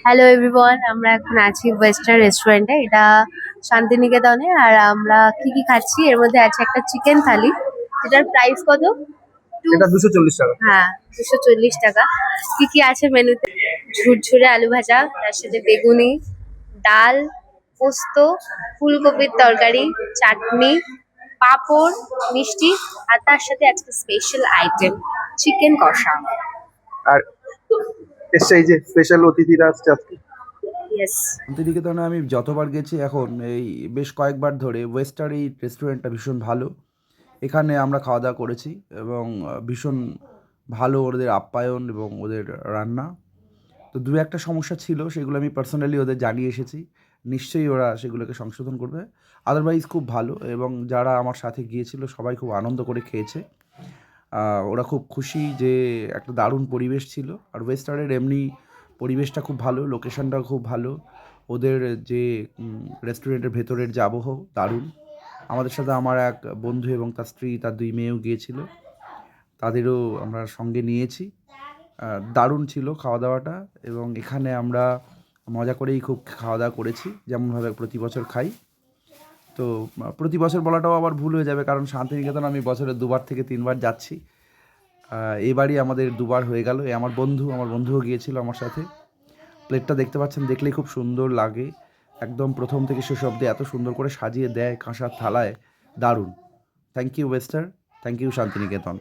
Hello everyone, আমরা এখন আছি ওয়েস্টার্ন রেস্টুরেন্টে। এটা শান্তিনিকেতনে। আর আমরা কি কি খাচ্ছি, এর মধ্যে আছে একটা চিকেন থালি, যেটার প্রাইস কত? এটা 240 টাকা। হ্যাঁ, 240 টাকা। কি কি আছে মেনুতে? ঝুরঝুরে আলু ভাজা, তার সাথে বেগুনি, ডাল, পোস্ত, ফুলকপির তরকারি, চাটনি, পাঁপড়, মিষ্টি, আর তার সাথে আজকে স্পেশাল আইটেম চিকেন কষা। আর এসছে এই যে স্পেশাল অতিথিরা আসছে আজকে। ইয়েস। শান্তিনিকেতনে আমি যতবার গেছি এখন এই বেশ কয়েকবার ধরে ওয়েস্টার এই রেস্টুরেন্টটা ভীষণ ভালো। এখানে আমরা খাওয়া দাওয়া করেছি এবং ভীষণ ভালো ওদের আপ্যায়ন এবং ওদের রান্না। তো দু একটা সমস্যা ছিল, সেগুলো আমি পার্সোনালি ওদের জানিয়ে এসেছি। নিশ্চয়ই ওরা সেগুলোকে সংশোধন করবে। আদারওয়াইজ খুব ভালো, এবং যারা আমার সাথে গিয়েছিল সবাই খুব আনন্দ করে খেয়েছে। ওরা খুব খুশি যে একটা দারুণ পরিবেশ ছিল। আর ওয়েস্টারের এমনি পরিবেশটা খুব ভালো, লোকেশনটাও খুব ভালো। ওদের যে রেস্টুরেন্টের ভেতরের যে আবহ দারুণ। আমাদের সাথে আমার এক বন্ধু এবং তার স্ত্রী, তার 2 মেয়েও গিয়েছিল। তাদেরও আমরা সঙ্গে নিয়েছি। দারুণ ছিল খাওয়া দাওয়াটা, এবং এখানে আমরা মজা করেই খুব খাওয়া দাওয়া করেছি, যেমনভাবে প্রতি বছর খাই। তো প্রতি বছর বলাটাও আবার ভুল হয়ে যাবে, কারণ শান্তিনিকেতন আমি বছরে 2বার থেকে 3বার যাচ্ছি। এবারই আমাদের 2বার হয়ে গেল। আমার বন্ধুও গিয়েছিল আমার সাথে। প্লেটটা দেখতে পাচ্ছেন, দেখলেই খুব সুন্দর লাগে। একদম প্রথম থেকে শেষ অবধি এত সুন্দর করে সাজিয়ে দেয় কাঁসার থালায়, দারুণ। থ্যাংক ইউ ওয়েস্টার, থ্যাংক ইউ শান্তিনিকেতন।